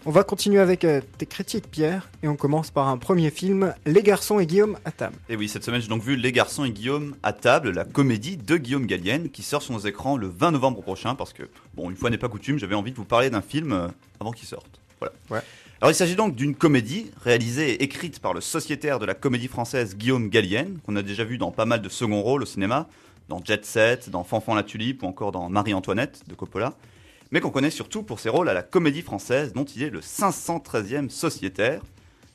On va continuer avec tes critiques, Pierre, et on commence par un premier film, Les garçons et Guillaume à table. Et oui, cette semaine j'ai donc vu Les garçons et Guillaume à table, la comédie de Guillaume Gallienne, qui sort sur nos écrans le 20 novembre prochain, parce que, bon, une fois n'est pas coutume, j'avais envie de vous parler d'un film avant qu'il sorte. Voilà. Ouais. Alors il s'agit donc d'une comédie réalisée et écrite par le sociétaire de la comédie française Guillaume Gallienne, qu'on a déjà vu dans pas mal de seconds rôles au cinéma, dans Jet Set, dans Fanfan la Tulipe ou encore dans Marie-Antoinette de Coppola, mais qu'on connaît surtout pour ses rôles à la comédie française dont il est le 513e sociétaire.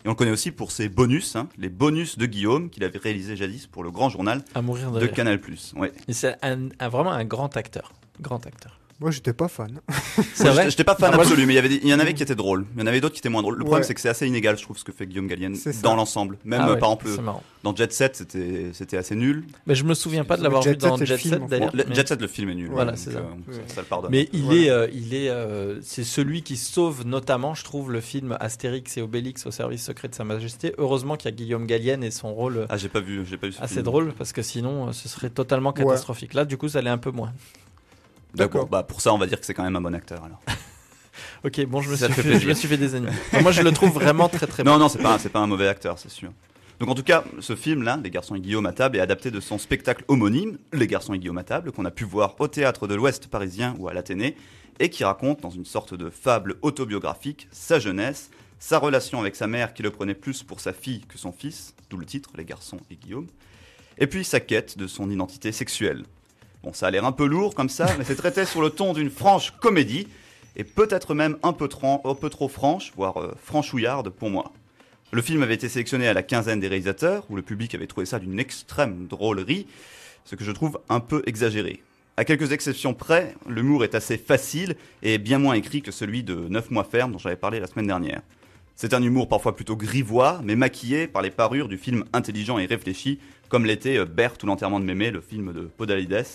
Et on le connaît aussi pour ses bonus, les bonus de Guillaume qu'il avait réalisé jadis pour le Grand Journal à mourir de de rire. Canal+. Ouais. Et c'est vraiment un grand acteur. Grand acteur. Moi, j'étais pas fan. C'est vrai. J'étais pas fan absolu, mais il y en avait qui étaient drôles. Il y en avait d'autres qui étaient moins drôles. Le problème, Ouais. c'est que c'est assez inégal, je trouve, ce que fait Guillaume Gallienne C'est ça. dans l'ensemble. Même, Ah ouais, par exemple, c'est marrant. dans Jet Set, c'était assez nul. Mais je me souviens pas de l'avoir Jet vu dans Set, Jet le film, Set en d'ailleurs. Bon, mais- Jet Set, le film est nul. Voilà, donc, c'est ça. ça le pardonne. Mais Voilà. c'est celui qui sauve notamment, je trouve, le film Astérix et Obélix au service secret de Sa Majesté. Heureusement qu'il y a Guillaume Gallienne et son rôle Ah, j'ai pas vu ce assez film. drôle, parce que sinon, ce serait totalement catastrophique. Là, du coup, ça l'est un peu moins. D'accord. Bah, pour ça, on va dire que c'est quand même un bon acteur, alors. Ok, bon, Ça te fait plaisir. je me suis fait des ennemis. Moi, je le trouve vraiment très très bon. Non, c'est pas un mauvais acteur, c'est sûr. Donc en tout cas, ce film-là, Les garçons et Guillaume à table, est adapté de son spectacle homonyme, Les garçons et Guillaume à table, qu'on a pu voir au théâtre de l'Ouest parisien ou à l'Athénée, et qui raconte, dans une sorte de fable autobiographique, sa jeunesse, sa relation avec sa mère qui le prenait plus pour sa fille que son fils, d'où le titre, Les garçons et Guillaume, et puis sa quête de son identité sexuelle. Bon, ça a l'air un peu lourd comme ça, mais c'est traité sur le ton d'une franche comédie, et peut-être même un peu trop franche, voire franchouillarde pour moi. Le film avait été sélectionné à la quinzaine des réalisateurs, où le public avait trouvé ça d'une extrême drôlerie, ce que je trouve un peu exagéré. À quelques exceptions près, l'humour est assez facile et bien moins écrit que celui de 9 mois ferme dont j'avais parlé la semaine dernière. C'est un humour parfois plutôt grivois, mais maquillé par les parures du film intelligent et réfléchi, comme l'était Berthe ou l'enterrement de Mémé, le film de Podalides.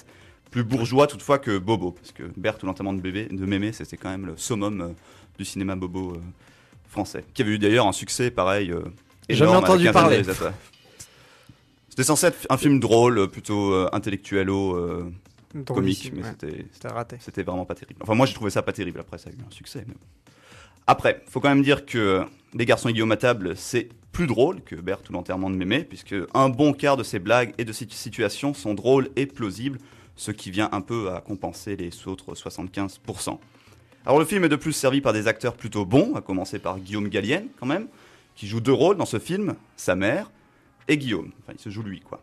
Plus bourgeois toutefois que Bobo, parce que Berthe ou l'enterrement de Mémé, c'était quand même le summum du cinéma Bobo français, qui avait eu d'ailleurs un succès pareil Jamais énorme à la entendu quinzaine parler. des réalisateurs. C'était censé être un film drôle, plutôt intellectuello, comique, mais C'était raté. c'était vraiment pas terrible. Enfin moi j'ai trouvé ça pas terrible, après ça a eu un succès. Mais... Après, faut quand même dire que Les garçons et Guillaume à table, c'est plus drôle que Berthe ou l'enterrement de Mémé, puisque un bon quart de ses blagues et de ses situations sont drôles et plausibles, ce qui vient un peu à compenser les autres 75%. Alors le film est de plus servi par des acteurs plutôt bons, à commencer par Guillaume Gallienne quand même, qui joue deux rôles dans ce film, sa mère et Guillaume. Enfin, il se joue lui, quoi.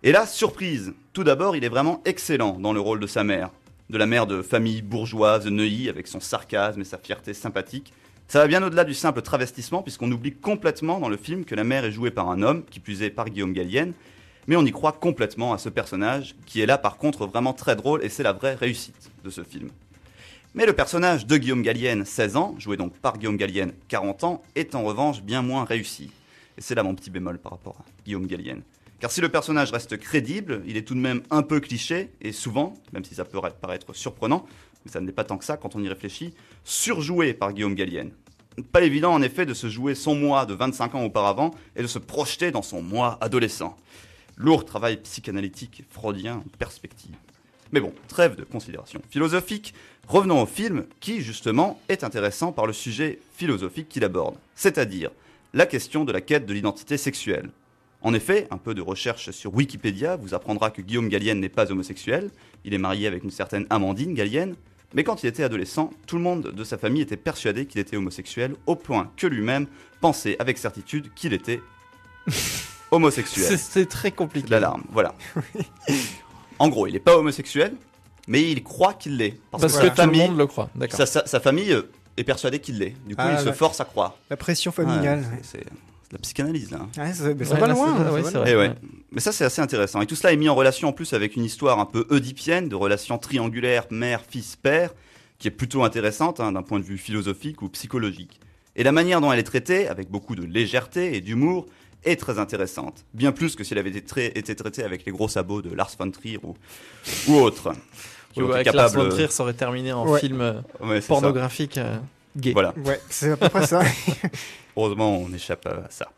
Et là, surprise, tout d'abord, il est vraiment excellent dans le rôle de sa mère, de la mère de famille bourgeoise de Neuilly, avec son sarcasme et sa fierté sympathique. Ça va bien au-delà du simple travestissement, puisqu'on oublie complètement dans le film que la mère est jouée par un homme, qui plus est par Guillaume Gallienne, mais on y croit complètement à ce personnage, qui est là par contre vraiment très drôle, et c'est la vraie réussite de ce film. Mais le personnage de Guillaume Gallienne, 16 ans, joué donc par Guillaume Gallienne, 40 ans, est en revanche bien moins réussi. Et c'est là mon petit bémol par rapport à Guillaume Gallienne. Car si le personnage reste crédible, il est tout de même un peu cliché, et souvent, même si ça peut paraître surprenant, mais ça ne l'est pas tant que ça quand on y réfléchit, surjoué par Guillaume Gallienne. Pas évident en effet de se jouer son moi de 25 ans auparavant et de se projeter dans son moi adolescent. Lourd travail psychanalytique et freudien en perspective. Mais bon, trêve de considération philosophique, revenons au film qui, justement, est intéressant par le sujet philosophique qu'il aborde, c'est-à-dire la question de la quête de l'identité sexuelle. En effet, un peu de recherche sur Wikipédia vous apprendra que Guillaume Gallienne n'est pas homosexuel, il est marié avec une certaine Amandine Gallienne, mais quand il était adolescent, tout le monde de sa famille était persuadé qu'il était homosexuel, au point que lui-même pensait avec certitude qu'il était homosexuel. C'est très compliqué. C'est de l'alarme, voilà. En gros, il n'est pas homosexuel, mais il croit qu'il l'est. Parce que sa tout le famille, monde le croit. D'accord. sa famille est persuadée qu'il l'est. Du coup, il se force à croire. La pression familiale. Ouais, c'est de la psychanalyse, là. Ouais, c'est Ouais, pas là, loin. c'est- hein, ouais, c'est c'est pas vrai. Et ouais. Mais ça, c'est assez intéressant. Et tout cela est mis en relation en plus avec une histoire un peu oedipienne, de relation triangulaire mère, fils, père, qui est plutôt intéressante d'un point de vue philosophique ou psychologique. Et la manière dont elle est traitée, avec beaucoup de légèreté et d'humour, est très intéressante. Bien plus que si elle avait été traitée avec les gros sabots de Lars von Trier ou autres. Qui Ouais, ont été avec Lars capables- von Trier, ça aurait terminé en Ouais. film Ouais, c'est pornographique gay. ça. Voilà. Ouais, c'est à peu près ça. Heureusement, on échappe à ça.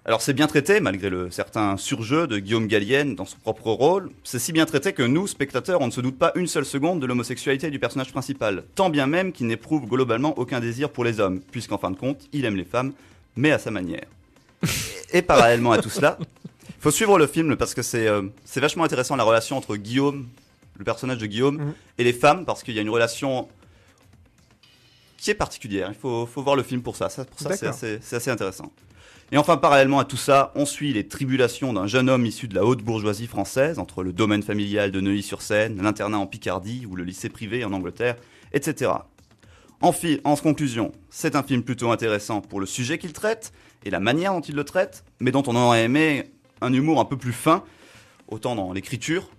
Alors c'est bien traité, malgré le certain surjeu de Guillaume Gallienne dans son propre rôle. C'est si bien traité que nous, spectateurs, on ne se doute pas une seule seconde de l'homosexualité du personnage principal, tant bien même qu'il n'éprouve globalement aucun désir pour les hommes, puisqu'en fin de compte, il aime les femmes, mais à sa manière. Et parallèlement à tout cela, il faut suivre le film parce que c'est vachement intéressant la relation entre Guillaume, le personnage de Guillaume, et les femmes, parce qu'il y a une relation qui est particulière. Il faut voir le film pour ça. Pour ça, c'est assez intéressant. Et enfin, parallèlement à tout ça, on suit les tribulations d'un jeune homme issu de la haute bourgeoisie française, entre le domaine familial de Neuilly-sur-Seine, l'internat en Picardie ou le lycée privé en Angleterre, etc. En conclusion, c'est un film plutôt intéressant pour le sujet qu'il traite et la manière dont il le traite, mais dont on aurait aimé un humour un peu plus fin, autant dans l'écriture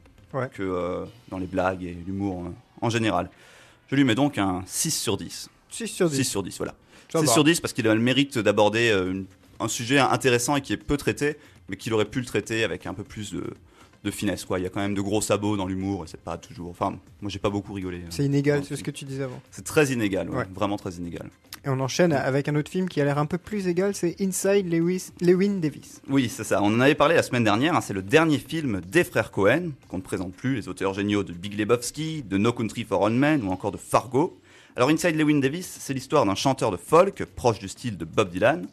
que dans les blagues et l'humour en général. Je lui mets donc un 6 sur 10. 6 sur 10. 6 sur 10, voilà. 6 sur 10 parce qu'il a le mérite d'aborder un sujet intéressant et qui est peu traité, mais qu'il aurait pu le traiter avec un peu plus de finesse, quoi. Il y a quand même de gros sabots dans l'humour et c'est pas toujours... Enfin, moi j'ai pas beaucoup rigolé. C'est inégal, c'est ce que tu disais avant. C'est très inégal, vraiment très inégal. Et on enchaîne avec un autre film qui a l'air un peu plus égal, c'est Inside Llewyn Davis. Oui, c'est ça. On en avait parlé la semaine dernière. C'est le dernier film des frères Cohen, qu'on ne présente plus, les auteurs géniaux de Big Lebowski, de No Country for Old Men ou encore de Fargo. Alors Inside Llewyn Davis, c'est l'histoire d'un chanteur de folk proche du style de Bob Dylan,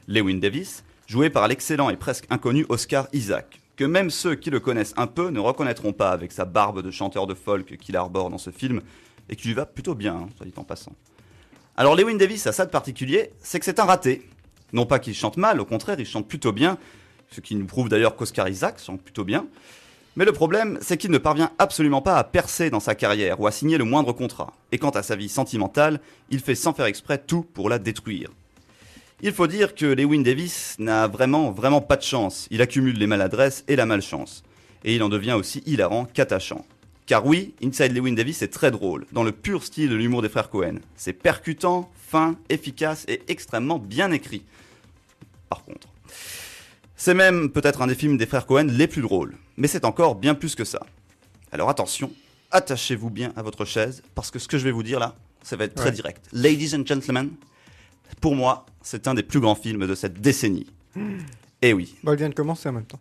Llewyn Davis, joué par l'excellent et presque inconnu Oscar Isaac, que même ceux qui le connaissent un peu ne reconnaîtront pas avec sa barbe de chanteur de folk qu'il arbore dans ce film, et qui lui va plutôt bien, soit dit en passant. Alors Llewyn Davis a ça de particulier, c'est que c'est un raté. Non pas qu'il chante mal, au contraire, il chante plutôt bien, ce qui nous prouve d'ailleurs qu'Oscar Isaac chante plutôt bien. Mais le problème, c'est qu'il ne parvient absolument pas à percer dans sa carrière ou à signer le moindre contrat. Et quant à sa vie sentimentale, il fait sans faire exprès tout pour la détruire. Il faut dire que Llewyn Davis n'a vraiment pas de chance. Il accumule les maladresses et la malchance. Et il en devient aussi hilarant qu'attachant. Car oui, Inside Llewyn Davis est très drôle, dans le pur style de l'humour des frères Cohen. C'est percutant, fin, efficace et extrêmement bien écrit. Par contre, c'est même peut-être un des films des frères Cohen les plus drôles. Mais c'est encore bien plus que ça. Alors attention, attachez-vous bien à votre chaise, parce que ce que je vais vous dire là, ça va être très direct. Ladies and gentlemen, pour moi, c'est un des plus grands films de cette décennie. Et oui. Bon, il vient de commencer en même temps.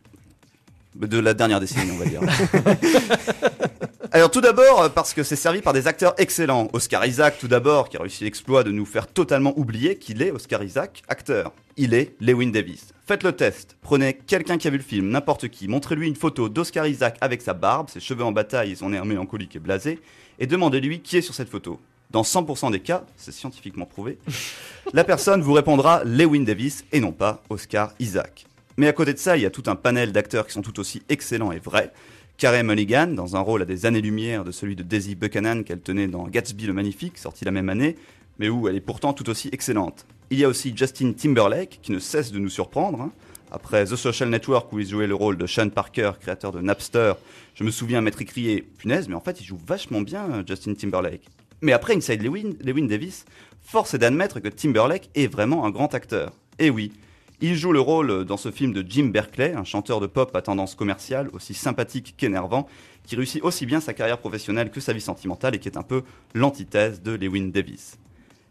De la dernière décennie, on va dire. Alors tout d'abord, parce que c'est servi par des acteurs excellents. Oscar Isaac, tout d'abord, qui a réussi l'exploit de nous faire totalement oublier qu'il est Oscar Isaac, acteur. Il est Llewyn Davis. Faites le test. Prenez quelqu'un qui a vu le film, n'importe qui, montrez-lui une photo d'Oscar Isaac avec sa barbe, ses cheveux en bataille et son air mélancolique et blasé, et demandez-lui qui est sur cette photo. Dans 100% des cas, c'est scientifiquement prouvé, la personne vous répondra Llewyn Davis et non pas Oscar Isaac. Mais à côté de ça, il y a tout un panel d'acteurs qui sont tout aussi excellents et vrais. Carey Mulligan, dans un rôle à des années-lumière de celui de Daisy Buchanan qu'elle tenait dans Gatsby le Magnifique, sorti la même année, mais où elle est pourtant tout aussi excellente. Il y a aussi Justin Timberlake, qui ne cesse de nous surprendre. Après The Social Network, où il jouait le rôle de Sean Parker, créateur de Napster, je me souviens m'être écrié « Punaise, mais en fait, il joue vachement bien, Justin Timberlake ». Mais après Inside Llewyn Davis, force est d'admettre que Timberlake est vraiment un grand acteur. Et oui, il joue le rôle dans ce film de Jim Berkeley, un chanteur de pop à tendance commerciale, aussi sympathique qu'énervant, qui réussit aussi bien sa carrière professionnelle que sa vie sentimentale et qui est un peu l'antithèse de Llewyn Davis.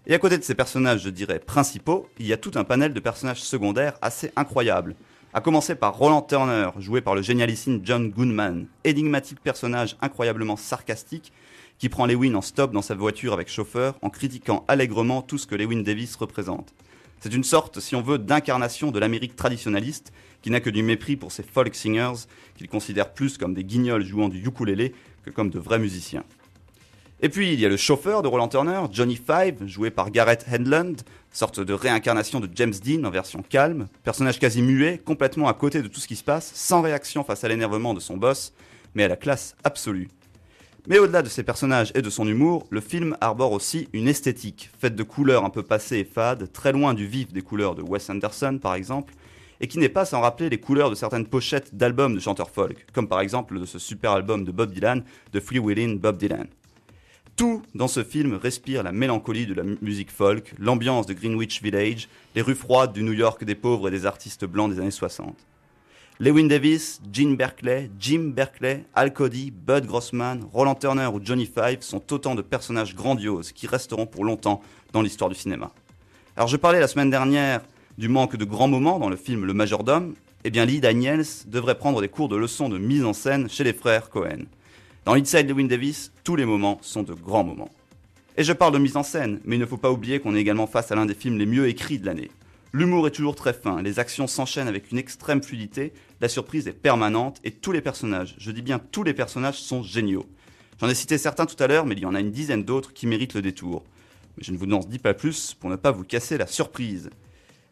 Et à côté de ces personnages, je dirais, principaux, il y a tout un panel de personnages secondaires assez incroyables. À commencer par Roland Turner, joué par le génialissime John Goodman, énigmatique personnage incroyablement sarcastique, qui prend Llewyn en stop dans sa voiture avec chauffeur en critiquant allègrement tout ce que Llewyn Davis représente. C'est une sorte, si on veut, d'incarnation de l'Amérique traditionnaliste qui n'a que du mépris pour ces folk singers qu'il considère plus comme des guignols jouant du ukulélé que comme de vrais musiciens. Et puis il y a le chauffeur de Roland Turner, Johnny Five, joué par Garrett Hedlund, sorte de réincarnation de James Dean en version calme, personnage quasi muet, complètement à côté de tout ce qui se passe, sans réaction face à l'énervement de son boss, mais à la classe absolue. Mais au-delà de ses personnages et de son humour, le film arbore aussi une esthétique, faite de couleurs un peu passées et fades, très loin du vif des couleurs de Wes Anderson par exemple, et qui n'est pas sans rappeler les couleurs de certaines pochettes d'albums de chanteurs folk, comme par exemple de ce super album de Bob Dylan, de Freewheelin' Bob Dylan. Tout dans ce film respire la mélancolie de la musique folk, l'ambiance de Greenwich Village, les rues froides du New York des pauvres et des artistes blancs des années 60. Llewyn Davis, Jim Berkeley, Al Cody, Bud Grossman, Roland Turner ou Johnny Five sont autant de personnages grandioses qui resteront pour longtemps dans l'histoire du cinéma. Alors je parlais la semaine dernière du manque de grands moments dans le film Le Majordome, eh bien Lee Daniels devrait prendre des cours de leçons de mise en scène chez les frères Coen. Dans Inside Llewyn Davis, tous les moments sont de grands moments. Et je parle de mise en scène, mais il ne faut pas oublier qu'on est également face à l'un des films les mieux écrits de l'année. L'humour est toujours très fin, les actions s'enchaînent avec une extrême fluidité, la surprise est permanente et tous les personnages, je dis bien tous les personnages, sont géniaux. J'en ai cité certains tout à l'heure, mais il y en a une dizaine d'autres qui méritent le détour. Mais je ne vous en dis pas plus pour ne pas vous casser la surprise.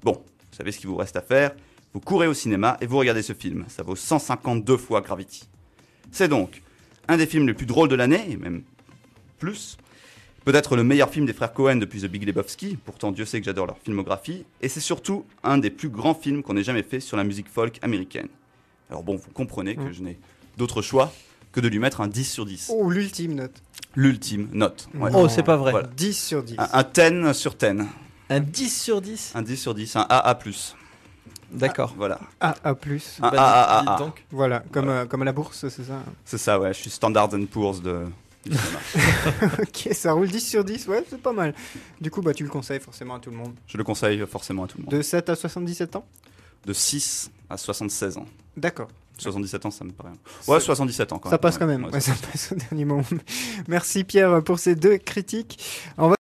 Bon, vous savez ce qu'il vous reste à faire, vous courez au cinéma et vous regardez ce film, ça vaut 152 fois Gravity. C'est donc un des films les plus drôles de l'année, et même plus. Peut-être le meilleur film des frères Coen depuis The Big Lebowski, pourtant Dieu sait que j'adore leur filmographie, et c'est surtout un des plus grands films qu'on ait jamais fait sur la musique folk américaine. Alors bon, vous comprenez que je n'ai d'autre choix que de lui mettre un 10 sur 10. Oh, l'ultime note. L'ultime note. Ouais. Oh, c'est pas vrai. Voilà. 10 sur 10. Un 10 sur 10. Un 10 sur 10. Un 10 sur 10, un AA+. D'accord. Voilà. A+. Un Dites AAA. donc. Voilà, comme à la bourse, c'est ça. C'est ça, ouais, je suis Standard & Poor's du cinéma. Ok, ça roule 10 sur 10, ouais, c'est pas mal. Du coup, tu le conseilles forcément à tout le monde. Je le conseille forcément à tout le monde. De 7 à 77 ans? De 6 à 76 ans. D'accord. 77 ans, ça me paraît. Ouais, 77 ans quand même. Ça passe quand même. Ouais, Ouais, ça passe au dernier moment. Merci Pierre pour ces deux critiques. On va